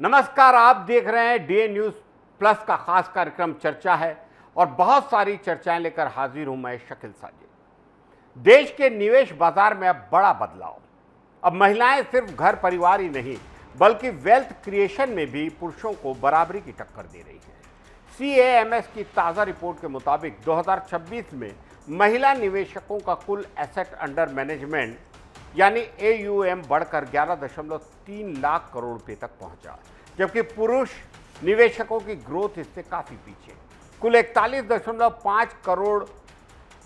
नमस्कार, आप देख रहे हैं डीए न्यूज प्लस का खास कार्यक्रम चर्चा है और बहुत सारी चर्चाएं लेकर हाजिर हूं मैं शकील साजिद। देश के निवेश बाजार में अब बड़ा बदलाव। अब महिलाएं सिर्फ घर परिवार ही नहीं बल्कि वेल्थ क्रिएशन में भी पुरुषों को बराबरी की टक्कर दे रही है। सीएएमएस की ताज़ा रिपोर्ट के मुताबिक 2026 में महिला निवेशकों का कुल एसेट अंडर मैनेजमेंट यानी एयूएम बढ़कर 11.3 लाख करोड़ रुपए तक पहुंचा, जबकि पुरुष निवेशकों की ग्रोथ इससे काफ़ी पीछे। कुल 41.5 करोड़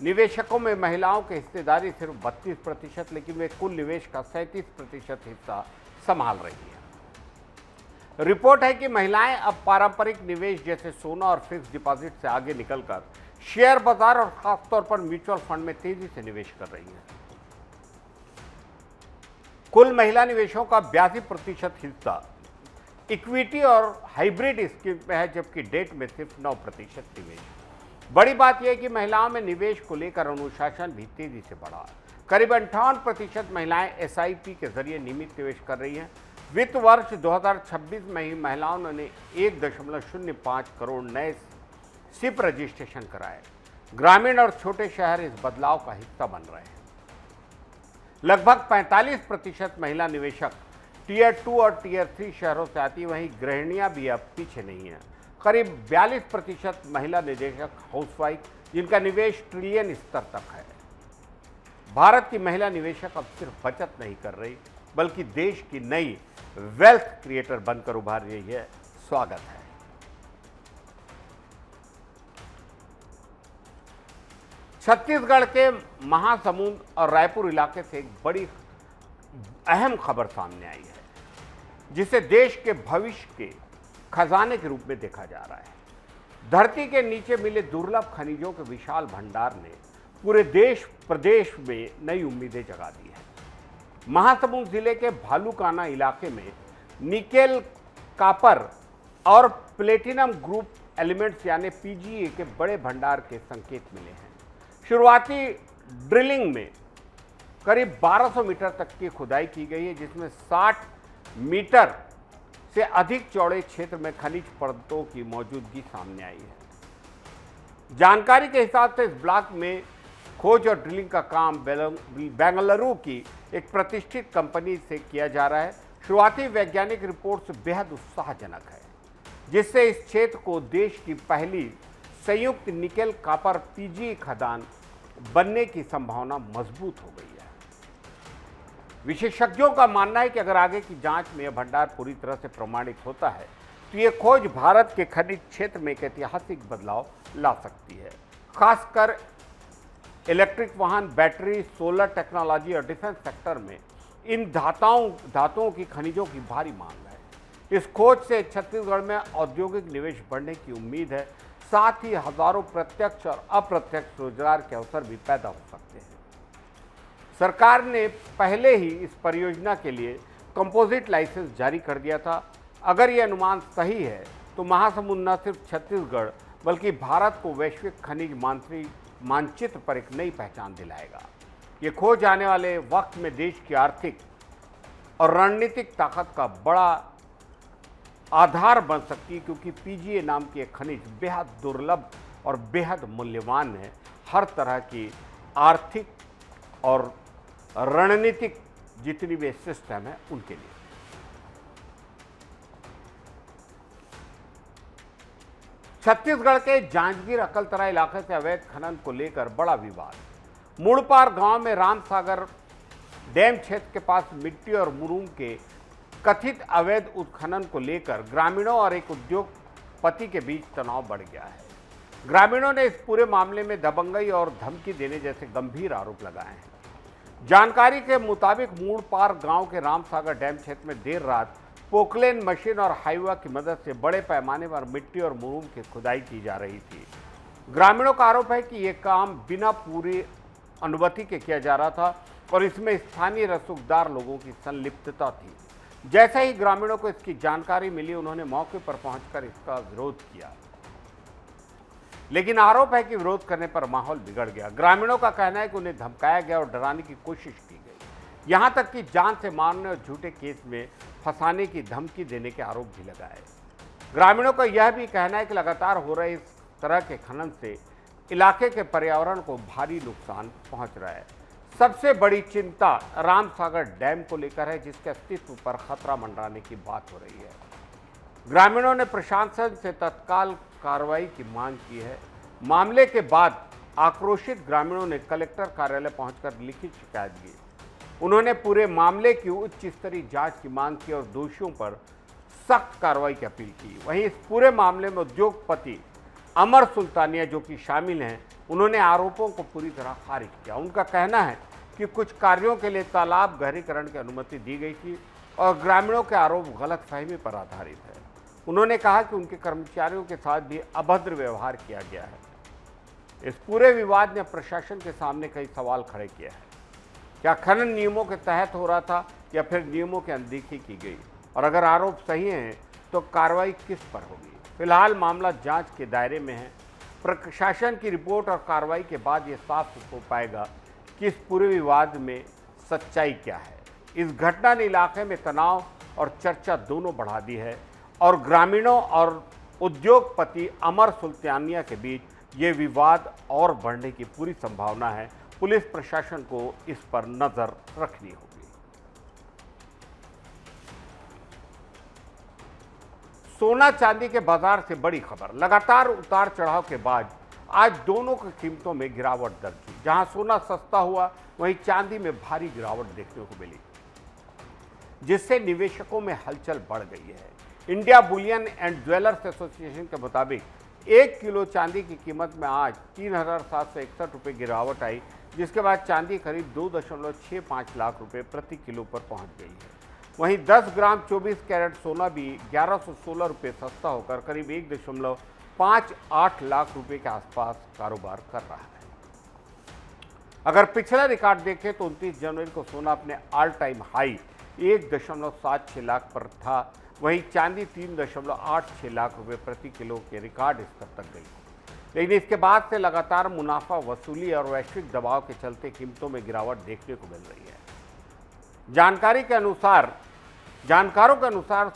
निवेशकों में महिलाओं की हिस्सेदारी सिर्फ 32%, लेकिन वे कुल निवेश का 37% हिस्सा संभाल रही हैं। रिपोर्ट है कि महिलाएं अब पारंपरिक निवेश जैसे सोना और फिक्स डिपॉजिट से आगे निकलकर शेयर बाजार और खासतौर पर म्यूचुअल फंड में तेजी से निवेश कर रही हैं। कुल महिला निवेशों का 82% हिस्सा इक्विटी और हाइब्रिड स्कीम में है, जबकि डेट में सिर्फ 9% निवेश। बड़ी बात यह है कि महिलाओं में निवेश को लेकर अनुशासन भी तेजी से बढ़ा। करीब 58% महिलाएं एसआईपी के जरिए नियमित निवेश कर रही हैं। वित्त वर्ष 2026 में ही महिलाओं ने 1.05 करोड़ नए सिप रजिस्ट्रेशन कराए। ग्रामीण और छोटे शहर इस बदलाव का हिस्सा बन रहे हैं। लगभग 45% महिला निवेशक टीयर 2 और टीयर 3 शहरों से आती है, वहीं गृहिणियां भी अब पीछे नहीं हैं। करीब 42% महिला निवेशक हाउसवाइफ, जिनका निवेश ट्रिलियन स्तर तक है। भारत की महिला निवेशक अब सिर्फ बचत नहीं कर रही बल्कि देश की नई वेल्थ क्रिएटर बनकर उभर रही है। स्वागत है। छत्तीसगढ़ के महासमुंद और रायपुर इलाके से एक बड़ी अहम खबर सामने आई है, जिसे देश के भविष्य के खजाने के रूप में देखा जा रहा है। धरती के नीचे मिले दुर्लभ खनिजों के विशाल भंडार ने पूरे देश प्रदेश में नई उम्मीदें जगा दी है। महासमुंद जिले के भालूकाना इलाके में निकेल, कॉपर और प्लेटिनम ग्रुप एलिमेंट्स यानी पीजीए के बड़े भंडार के संकेत मिले हैं। शुरुआती ड्रिलिंग में करीब 1200 मीटर तक की खुदाई की गई है, जिसमें 60 मीटर से अधिक चौड़े क्षेत्र में खनिज परतों की मौजूदगी सामने आई है। जानकारी के हिसाब से इस ब्लॉक में खोज और ड्रिलिंग का काम बेंगलुरु की एक प्रतिष्ठित कंपनी से किया जा रहा है। शुरुआती वैज्ञानिक रिपोर्ट्स बेहद उत्साहजनक है, जिससे इस क्षेत्र को देश की पहली संयुक्त निकेल कॉपर पीजी खदान बनने की संभावना मजबूत हो गई है। विशेषज्ञों का मानना है कि अगर आगे की जांच में यह भंडार पूरी तरह से प्रमाणित होता है तो यह खोज भारत के खनिज क्षेत्र में एक ऐतिहासिक बदलाव ला सकती है। खासकर इलेक्ट्रिक वाहन, बैटरी, सोलर टेक्नोलॉजी और डिफेंस सेक्टर में इन धातुओं की खनिजों की भारी मांग है। इस खोज से छत्तीसगढ़ में औद्योगिक निवेश बढ़ने की उम्मीद है। साथ ही हजारों प्रत्यक्ष और अप्रत्यक्ष रोजगार के अवसर भी पैदा हो सकते हैं। सरकार ने पहले ही इस परियोजना के लिए कंपोजिट लाइसेंस जारी कर दिया था। अगर यह अनुमान सही है तो महासमुंद न सिर्फ छत्तीसगढ़ बल्कि भारत को वैश्विक खनिज मानचित्र पर एक नई पहचान दिलाएगा। ये खोज आने वाले वक्त में देश की आर्थिक और रणनीतिक ताकत का बड़ा आधार बन सकती है, क्योंकि पीजीए नाम की एक खनिज बेहद दुर्लभ और बेहद मूल्यवान है हर तरह की आर्थिक और रणनीतिक जितनी भी सिस्टम है उनके लिए। छत्तीसगढ़ के जांजगीर अकलतरा इलाके से अवैध खनन को लेकर बड़ा विवाद। मुड़पार गांव में रामसागर डैम क्षेत्र के पास मिट्टी और मुरूम के कथित अवैध उत्खनन को लेकर ग्रामीणों और एक उद्योगपति के बीच तनाव बढ़ गया है। ग्रामीणों ने इस पूरे मामले में दबंगई और धमकी देने जैसे गंभीर आरोप लगाए हैं। जानकारी के मुताबिक मुड़पार गांव के रामसागर डैम क्षेत्र में देर रात पोकलेन मशीन और हाईवा की मदद से बड़े पैमाने पर मिट्टी और मुरूम की खुदाई की जा रही थी। ग्रामीणों का आरोप है कि यह काम बिना पूरी अनुमति के किया जा रहा था और इसमें स्थानीय रसूखदार लोगों की संलिप्तता थी। जैसे ही ग्रामीणों को इसकी जानकारी मिली, उन्होंने मौके पर पहुंचकर इसका विरोध किया, लेकिन आरोप है कि विरोध करने पर माहौल बिगड़ गया। ग्रामीणों का कहना है कि उन्हें धमकाया गया और डराने की कोशिश की गई। यहां तक कि जान से मारने और झूठे केस में फंसाने की धमकी देने के आरोप भी लगाए। ग्रामीणों का यह भी कहना है कि लगातार हो रहे इस तरह के खनन से इलाके के पर्यावरण को भारी नुकसान पहुंच रहा है। सबसे बड़ी चिंता रामसागर डैम को लेकर है, जिसके अस्तित्व पर खतरा मंडराने की बात हो रही है। ग्रामीणों ने प्रशासन से तत्काल कार्रवाई की मांग की है। मामले के बाद आक्रोशित ग्रामीणों ने कलेक्टर कार्यालय पहुंचकर लिखित शिकायत दी। उन्होंने पूरे मामले की उच्च स्तरीय जांच की मांग की और दोषियों पर सख्त कार्रवाई की अपील की। वहीं इस पूरे मामले में उद्योगपति अमर सुल्तानिया जो कि शामिल हैं, उन्होंने आरोपों को पूरी तरह खारिज किया। उनका कहना है कि कुछ कार्यों के लिए तालाब गहरीकरण की अनुमति दी गई थी और ग्रामीणों के आरोप गलतफहमी पर आधारित है। उन्होंने कहा कि उनके कर्मचारियों के साथ भी अभद्र व्यवहार किया गया है। इस पूरे विवाद ने प्रशासन के सामने कई सवाल खड़े किए हैं। क्या खनन नियमों के तहत हो रहा था या फिर नियमों की अनदेखी की गई, और अगर आरोप सही हैं तो कार्रवाई किस पर होगी? फिलहाल मामला जांच के दायरे में है। प्रशासन की रिपोर्ट और कार्रवाई के बाद ये साफ हो पाएगा कि इस पूरे विवाद में सच्चाई क्या है। इस घटना ने इलाके में तनाव और चर्चा दोनों बढ़ा दी है और ग्रामीणों और उद्योगपति अमर सुल्तानिया के बीच ये विवाद और बढ़ने की पूरी संभावना है। पुलिस प्रशासन को इस पर नजर रखनी होगी। सोना चांदी के बाजार से बड़ी खबर। लगातार उतार चढ़ाव के बाद आज दोनों की कीमतों में गिरावट दर्ज हुई। जहां सोना सस्ता हुआ, वहीं चांदी में भारी गिरावट देखने को मिली, जिससे निवेशकों में हलचल बढ़ गई है। India Boolean and jewellers association के मुताबिक 1 किलो चांदी की कीमत में आज 3,761 रुपये गिरावट आई, जिसके बाद चांदी करीब 2.65 लाख रुपए प्रति किलो पर पहुंच गई है। वहीं 10 ग्राम 24 कैरेट सोना भी 1116 रुपये सस्ता होकर करीब 1.58 लाख रुपए के आसपास कारोबार कर रहा है। अगर पिछला रिकॉर्ड देखें तो 29 जनवरी को सोना अपने ऑल टाइम हाई 1.76 लाख पर था। वहीं चांदी 3.86 लाख रुपए प्रति किलो के रिकॉर्ड स्तर तक गई, लेकिन इसके बाद से लगातार मुनाफा वसूली और वैश्विक दबाव के चलते कीमतों में गिरावट देखने को मिल रही है। जानकारों के अनुसार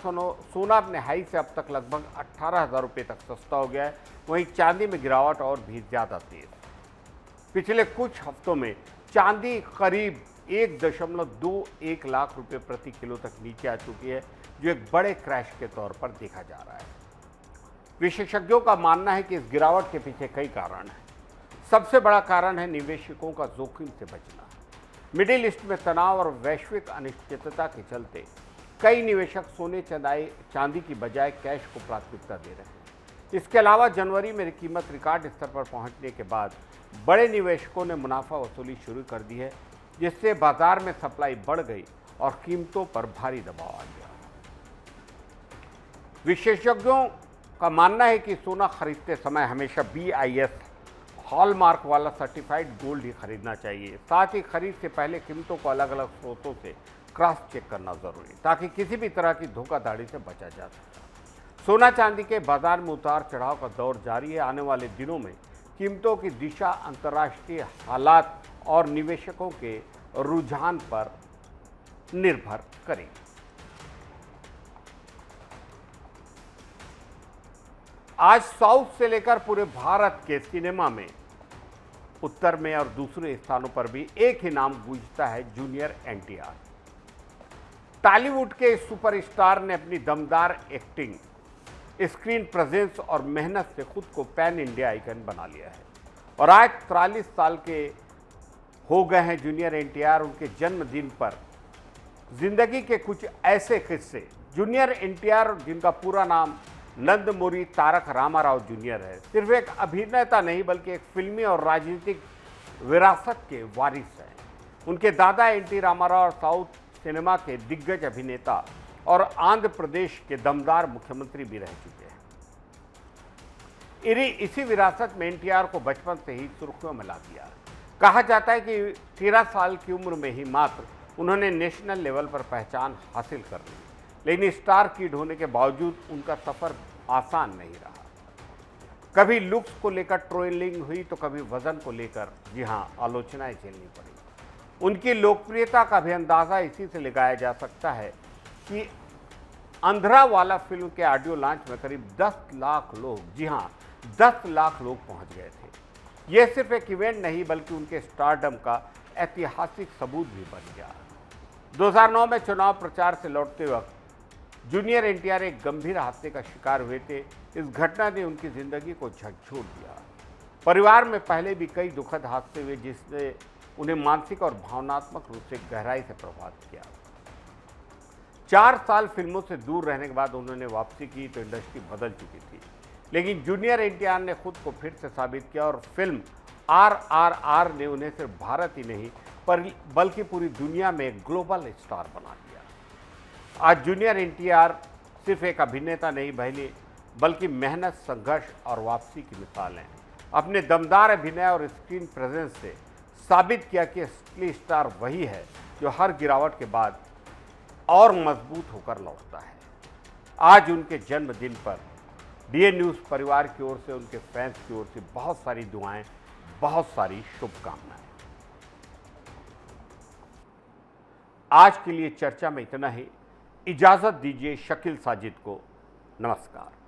सोना अपने हाई से अब तक लगभग 18,000 रुपये तक सस्ता हो गया है। वहीं चांदी में गिरावट और भी ज़्यादा तेज। पिछले कुछ हफ्तों में चांदी करीब 1.21 लाख रुपये प्रति किलो तक नीचे आ चुकी है, जो एक बड़े क्रैश के तौर पर देखा जा रहा है। विशेषज्ञों का मानना है कि इस गिरावट के पीछे कई कारण हैं। सबसे बड़ा कारण है निवेशकों का जोखिम से बचना। मिडिल ईस्ट में तनाव और वैश्विक अनिश्चितता के चलते कई निवेशक सोने चांदी की बजाय कैश को प्राथमिकता दे रहे हैं। इसके अलावा जनवरी में कीमत रिकॉर्ड स्तर पर पहुंचने के बाद बड़े निवेशकों ने मुनाफा वसूली शुरू कर दी है, जिससे बाजार में सप्लाई बढ़ गई और कीमतों पर भारी दबाव आ गया। विशेषज्ञों का मानना है कि सोना खरीदते समय हमेशा BIS हॉलमार्क वाला सर्टिफाइड गोल्ड ही खरीदना चाहिए। साथ ही खरीद से पहले कीमतों को अलग अलग स्रोतों से क्रॉस चेक करना जरूरी, ताकि किसी भी तरह की धोखाधड़ी से बचा जा सके। सोना चांदी के बाजार में उतार चढ़ाव का दौर जारी है। आने वाले दिनों में कीमतों की दिशा अंतर्राष्ट्रीय हालात और निवेशकों के रुझान पर निर्भर करेगी। आज साउथ से लेकर पूरे भारत के सिनेमा में उत्तर में और दूसरे स्थानों पर भी एक ही नाम गूंजता है, जूनियर NTR। टॉलीवुड के सुपरस्टार ने अपनी दमदार एक्टिंग, स्क्रीन प्रेजेंस और मेहनत से खुद को पैन इंडिया आइकन बना लिया है और आज 43 साल के हो गए हैं जूनियर NTR। उनके जन्मदिन पर जिंदगी के कुछ ऐसे किस्से। जूनियर NTR, जिनका पूरा नाम नंदमुरी तारक रामाराव जूनियर है, सिर्फ एक अभिनेता नहीं बल्कि एक फिल्मी और राजनीतिक विरासत के वारिस हैं। उनके दादा NT रामाराव साउथ सिनेमा के दिग्गज अभिनेता और आंध्र प्रदेश के दमदार मुख्यमंत्री भी रह चुके हैं। इसी विरासत में NTR को बचपन से ही सुर्खियों में ला दिया। कहा जाता है कि 13 साल की उम्र में ही मात्र उन्होंने नेशनल लेवल पर पहचान हासिल कर ली, लेकिन स्टार किड होने के बावजूद उनका सफर आसान नहीं रहा। कभी लुक्स को लेकर ट्रोलिंग हुई तो कभी वजन को लेकर, जी हां, आलोचनाएं झेलनी पड़ी। उनकी लोकप्रियता का भी अंदाजा इसी से लगाया जा सकता है कि अंधरा वाला फिल्म के ऑडियो लॉन्च में करीब 10 लाख लोग, जी हां 10 लाख लोग पहुंच गए थे। यह सिर्फ एक इवेंट नहीं बल्कि उनके स्टारडम का ऐतिहासिक सबूत भी बन गया। 2009 में चुनाव प्रचार से लौटते वक्त जूनियर एनटीआर एक गंभीर हादसे का शिकार हुए थे। इस घटना ने उनकी जिंदगी को झकझोर दिया। परिवार में पहले भी कई दुखद हादसे हुए जिसने उन्हें मानसिक और भावनात्मक रूप से गहराई से प्रभावित किया। 4 साल फिल्मों से दूर रहने के बाद उन्होंने वापसी की तो इंडस्ट्री बदल चुकी थी, लेकिन जूनियर एनटीआर ने खुद को फिर से साबित किया और फिल्म RRR ने उन्हें सिर्फ भारत ही नहीं बल्कि पूरी दुनिया में एक ग्लोबल स्टार बना दिया। आज जूनियर एनटीआर सिर्फ एक अभिनेता नहीं बल्कि मेहनत, संघर्ष और वापसी की मिसाल हैं। अपने दमदार अभिनय और स्क्रीन प्रेजेंस से साबित किया कि असली स्टार वही है जो हर गिरावट के बाद और मजबूत होकर लौटता है। आज उनके जन्मदिन पर डीएन न्यूज़ परिवार की ओर से, उनके फैंस की ओर से बहुत सारी दुआएं, बहुत सारी शुभकामनाएं। आज के लिए चर्चा में इतना ही। इजाजत दीजिए शकील साजिद को। नमस्कार।